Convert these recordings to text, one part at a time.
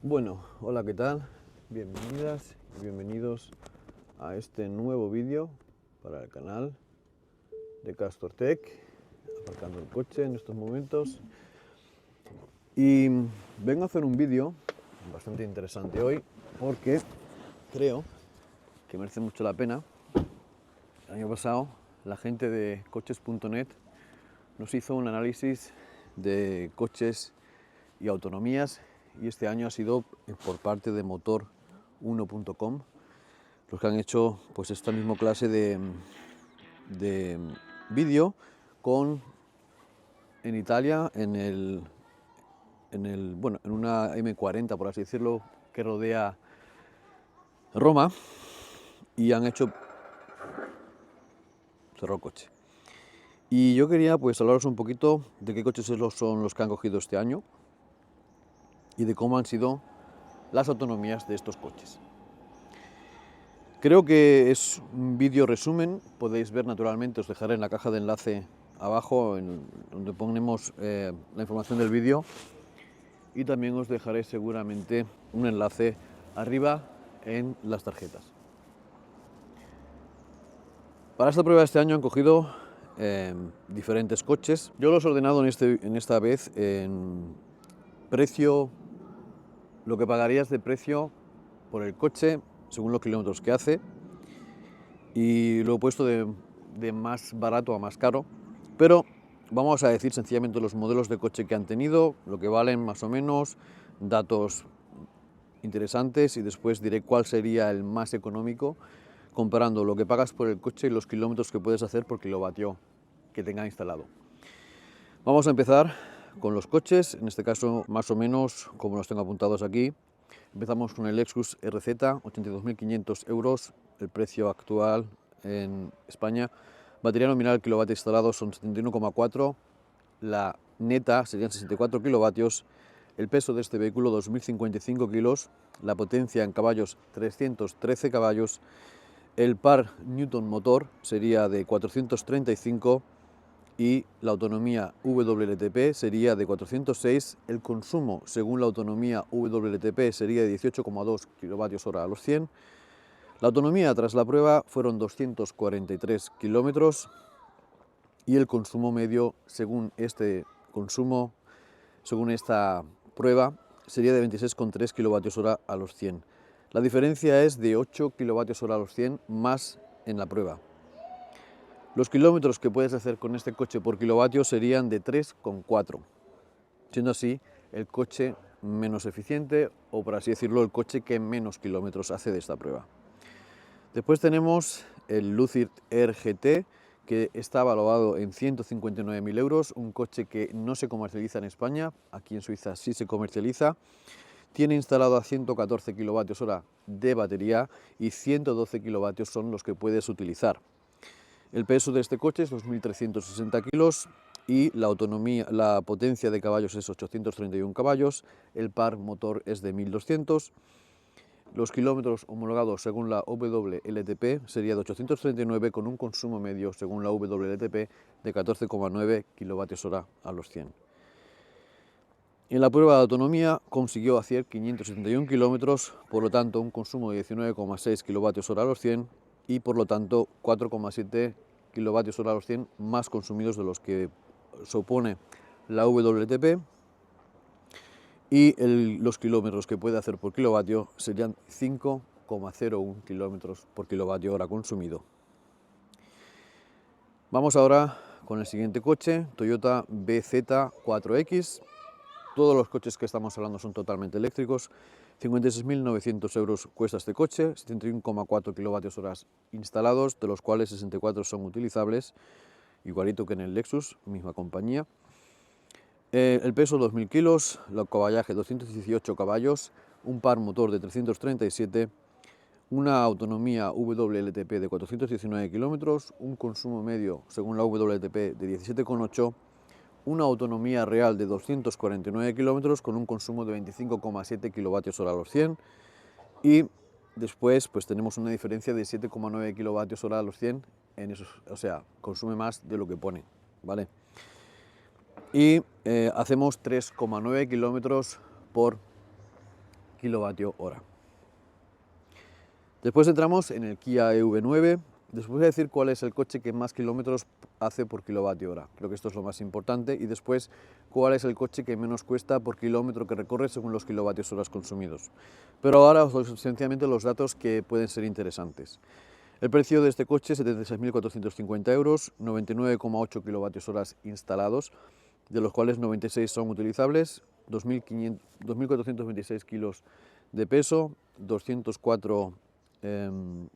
Bueno, hola, ¿qué tal? Bienvenidas y bienvenidos a este nuevo vídeo para el canal de CastorTech, aparcando el coche en estos momentos. Y vengo a hacer un vídeo bastante interesante hoy porque creo que merece mucho la pena. El año pasado la gente de coches.net nos hizo un análisis de coches y autonomías, y este año ha sido por parte de motor1.com los que han hecho pues esta misma clase de vídeo en Italia en una M40, por así decirlo, que rodea Roma, y han hecho cerró coche. Y yo quería pues hablaros un poquito de qué coches son los que han cogido este año y de cómo han sido las autonomías de estos coches. Creo que es un vídeo resumen, podéis ver naturalmente, os dejaré en la caja de enlace abajo donde ponemos la información del vídeo, y también os dejaré seguramente un enlace arriba en las tarjetas. Para esta prueba de este año han cogido diferentes coches. Yo los he ordenado en esta vez en precio, lo que pagarías de precio por el coche según los kilómetros que hace, y lo he puesto de más barato a más caro, pero vamos a decir sencillamente los modelos de coche que han tenido, lo que valen más o menos, datos interesantes, y después diré cuál sería el más económico comparando lo que pagas por el coche y los kilómetros que puedes hacer por kilovatio que tenga instalado. Vamos a empezar con los coches, en este caso más o menos como los tengo apuntados aquí. Empezamos con el Lexus RZ, 82.500 euros, el precio actual en España. Batería nominal kilovatio instalado son 71,4, la neta serían 64 kilovatios, el peso de este vehículo 2.055 kilos, la potencia en caballos 313 caballos, el par Newton motor sería de 435 y la autonomía WLTP sería de 406, el consumo según la autonomía WLTP sería de 18,2 kWh a los 100, la autonomía tras la prueba fueron 243 kilómetros y el consumo medio según esta prueba sería de 26,3 kWh a los 100. La diferencia es de 8 kWh a los 100 más en la prueba. Los kilómetros que puedes hacer con este coche por kilovatio serían de 3,4, siendo así el coche menos eficiente, o por así decirlo, el coche que menos kilómetros hace de esta prueba. Después tenemos el Lucid Air GT, que está valorado en 159.000 euros, un coche que no se comercializa en España, aquí en Suiza sí se comercializa. Tiene instalado a 114 kWh de batería y 112 kilovatios son los que puedes utilizar. El peso de este coche es 2.360 kilos y la autonomía, la potencia de caballos es 831 caballos, el par motor es de 1.200. Los kilómetros homologados según la WLTP sería de 839, con un consumo medio según la WLTP de 14,9 kWh a los 100. En la prueba de autonomía consiguió hacer 571 kilómetros, por lo tanto un consumo de 19,6 kWh a los 100 y por lo tanto 4,7 kWh a los 100 más consumidos de los que supone la WLTP, y los kilómetros que puede hacer por kilovatio serían 5,01 kilómetros por kilovatio hora consumido. Vamos ahora con el siguiente coche, Toyota BZ4X. Todos los coches que estamos hablando son totalmente eléctricos. 56.900 euros cuesta este coche, 71,4 kilovatios horas instalados, de los cuales 64 son utilizables, igualito que en el Lexus, misma compañía. El peso 2.000 kilos, el caballaje 218 caballos, un par motor de 337, una autonomía WLTP de 419 kilómetros, un consumo medio según la WLTP de 17,8, una autonomía real de 249 kilómetros con un consumo de 25,7 kilovatios hora a los 100, y después pues tenemos una diferencia de 7,9 kilovatios hora a los 100 en esos, o sea, consume más de lo que pone, ¿vale? Y hacemos 3,9 kilómetros por kWh. Después entramos en el Kia EV9. Después voy a decir cuál es el coche que más kilómetros hace por kWh. Creo que esto es lo más importante. Y después cuál es el coche que menos cuesta por kilómetro que recorre según los kWh consumidos. Pero ahora os doy sencillamente los datos que pueden ser interesantes. El precio de este coche, 76.450 euros, 99,8 kWh instalados, de los cuales 96 son utilizables, 2.426 kilos de peso, 204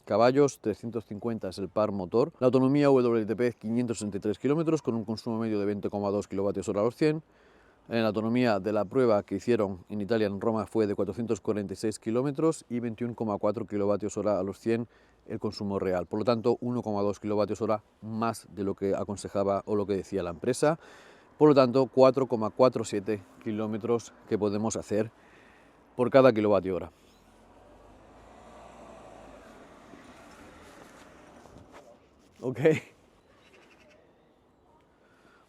caballos, 350 es el par motor. La autonomía WLTP 563 kilómetros con un consumo medio de 20,2 kWh a los 100. La autonomía de la prueba que hicieron en Italia, en Roma, fue de 446 kilómetros y 21,4 kWh a los 100 el consumo real. Por lo tanto, 1,2 kWh más de lo que aconsejaba o lo que decía la empresa. Por lo tanto, 4,47 kilómetros que podemos hacer por cada kilovatio hora. Ok.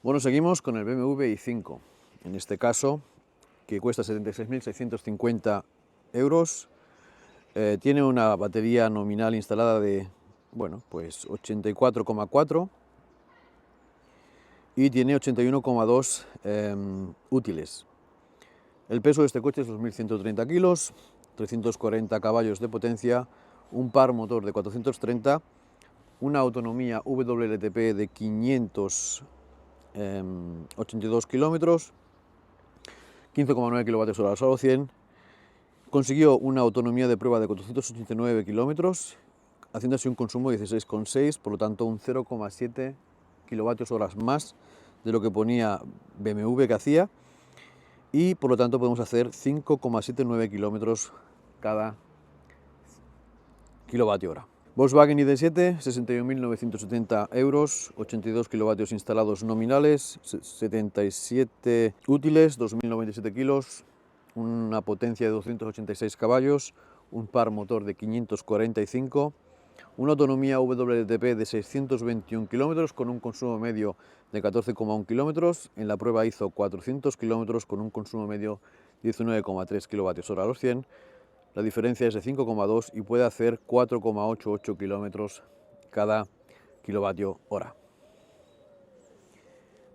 Bueno, seguimos con el BMW i5. En este caso, que cuesta 76.650 euros. Tiene una batería nominal instalada de, bueno, pues 84,4 y tiene 81,2 útiles. El peso de este coche es 2.130 kilos, 340 caballos de potencia, un par motor de 430, una autonomía WLTP de 582 kilómetros, 15,9 kWh a los 100. Consiguió una autonomía de prueba de 489 kilómetros, haciendo así un consumo de 16,6, por lo tanto un 0,7 kWh más de lo que ponía BMW que hacía, y por lo tanto podemos hacer 5,79 kilómetros cada kilovatio hora. Volkswagen ID7, 61.970 euros, 82 kilovatios instalados nominales, 77 útiles, 2.097 kilos, una potencia de 286 caballos, un par motor de 545, una autonomía WLTP de 621 kilómetros con un consumo medio de 14,1 kilómetros. En la prueba hizo 400 kilómetros con un consumo medio de 19,3 kilovatios hora a los 100. La diferencia es de 5,2 y puede hacer 4,88 kilómetros cada kilovatio hora.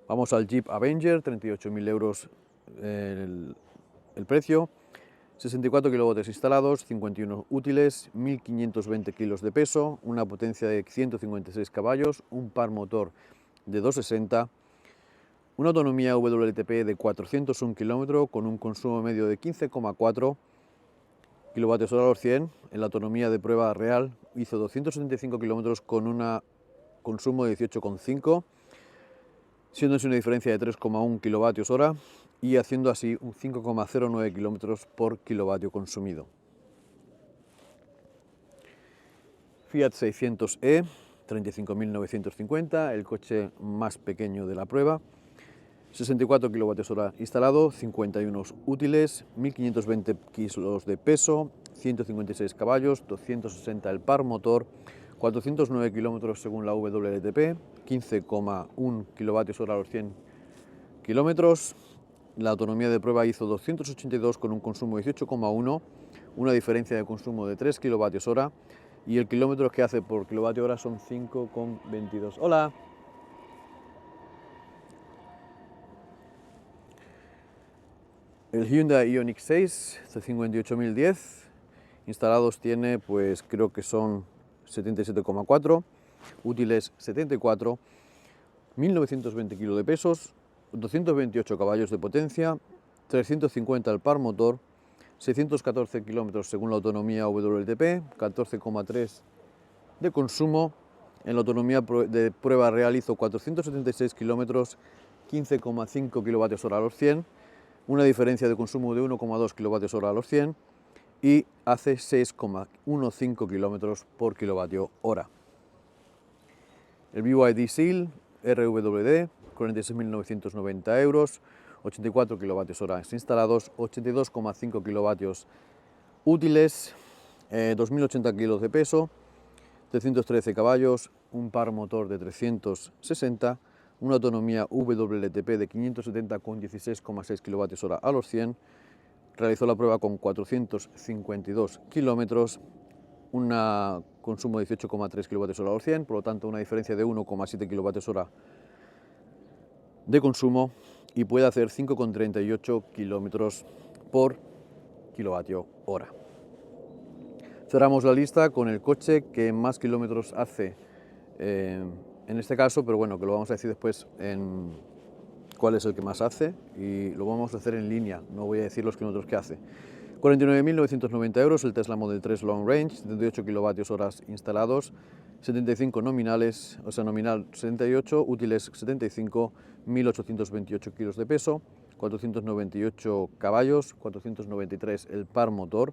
Vamos al Jeep Avenger, 38.000 euros el precio, 64 kilovatios instalados, 51 útiles, 1.520 kilos de peso, una potencia de 156 caballos, un par motor de 260, una autonomía WLTP de 401 kilómetros con un consumo medio de 15,4 kilovatios hora a los 100. En la autonomía de prueba real hizo 275 kilómetros con un consumo de 18,5, siendo así una diferencia de 3,1 kilovatios hora y haciendo así un 5,09 kilómetros por kilovatio consumido. Fiat 600e, 35.950, el coche más pequeño de la prueba, 64 kilovatios hora instalado, 51 útiles, 1.520 kilos de peso, 156 caballos, 260 el par motor, 409 kilómetros según la WLTP, 15,1 kilovatios hora a los 100 kilómetros. La autonomía de prueba hizo 282 con un consumo de 18,1, una diferencia de consumo de 3 kilovatios hora y el kilómetro que hace por kilovatio hora son 5,22. ¡Hola! El Hyundai Ioniq 6 de 58.010, instalados tiene, pues creo que son 77,4, útiles 74, 1.920 kilos de pesos, 228 caballos de potencia, 350 el par motor, 614 kilómetros según la autonomía WLTP, 14,3 de consumo. En la autonomía de prueba real hizo 476 kilómetros, 15,5 kilovatios hora a los 100, una diferencia de consumo de 1,2 kilovatios hora a los 100 y hace 6,15 kilómetros por kilovatio hora. El BYD Seal RWD, 46.990 euros, 84 kilovatios hora instalados, 82,5 kilovatios útiles, 2.080 kilos de peso, 313 caballos, un par motor de 360, una autonomía WLTP de 570 con 16,6 kilovatios hora a los 100, realizó la prueba con 452 kilómetros, un consumo de 18,3 kWh a los 100, por lo tanto una diferencia de 1,7 kWh de consumo, y puede hacer 5,38 kilómetros por kilovatio hora. Cerramos la lista con el coche que más kilómetros hace en este caso, pero bueno, que lo vamos a decir después en cuál es el que más hace, y lo vamos a hacer en línea, no voy a decir los kilómetros que hace. 49.990 euros el Tesla Model 3 Long Range, 78 kilovatios horas instalados, 75 nominales, o sea nominal 78, útiles 75, 1.828 kilos de peso, 498 caballos, 493 el par motor,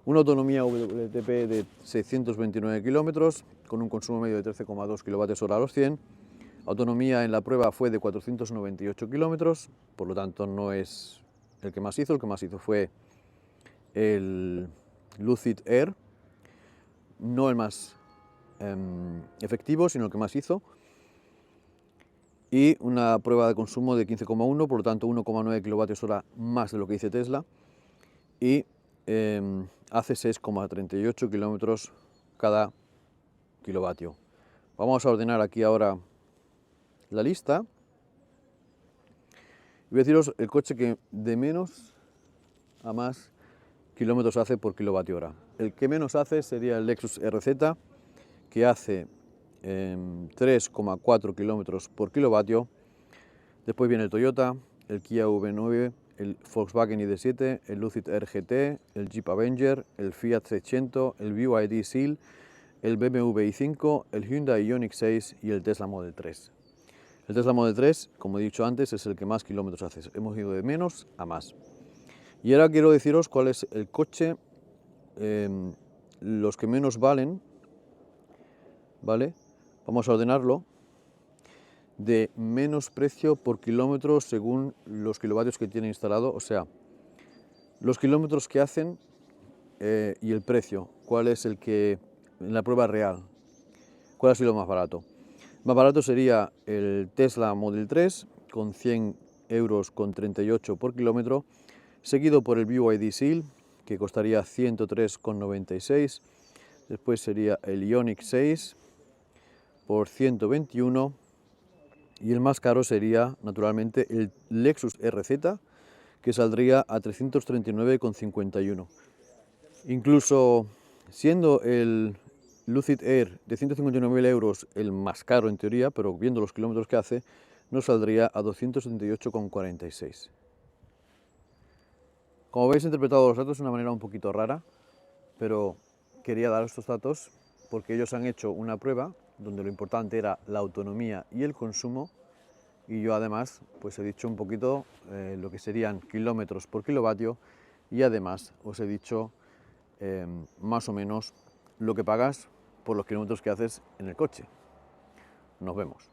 una autonomía WLTP de 629 kilómetros, con un consumo medio de 13,2 kilovatios hora a los 100. Autonomía en la prueba fue de 498 kilómetros, por lo tanto no es el que más hizo. El que más hizo fue el Lucid Air, no el más efectivo, sino el que más hizo. Y una prueba de consumo de 15,1, por lo tanto 1,9 kilovatios hora más de lo que dice Tesla. Y hace 6,38 kilómetros cada kilovatio. Vamos a ordenar aquí ahora la lista. Voy a deciros el coche que de menos a más kilómetros hace por kilovatio hora. El que menos hace sería el Lexus RZ, que hace 3,4 kilómetros por kilovatio. Después viene el Toyota, el Kia V9, el Volkswagen ID7, el Lucid Air GT, el Jeep Avenger, el Fiat 600, el BYD Seal, el BMW i5, el Hyundai Ioniq 6 y el Tesla Model 3. El Tesla Model 3, como he dicho antes, es el que más kilómetros hace. Hemos ido de menos a más. Y ahora quiero deciros cuál es el coche, los que menos valen, ¿vale? Vamos a ordenarlo de menos precio por kilómetro según los kilovatios que tiene instalado, o sea, los kilómetros que hacen y el precio, cuál es el que en la prueba real, cuál ha sido más barato. Más barato sería el Tesla Model 3 con 100 euros con 38 por kilómetro, seguido por el BYD Seal, que costaría 103,96. Después sería el Ioniq 6 por 121. Y el más caro sería, naturalmente, el Lexus RZ, que saldría a 339,51. Incluso siendo el Lucid Air de 159.000 euros el más caro en teoría, pero viendo los kilómetros que hace, nos saldría a 278,46. Como veis, he interpretado los datos de una manera un poquito rara, pero quería dar estos datos porque ellos han hecho una prueba donde lo importante era la autonomía y el consumo, y yo además pues he dicho un poquito lo que serían kilómetros por kilovatio, y además os he dicho más o menos lo que pagas por los kilómetros que haces en el coche. Nos vemos.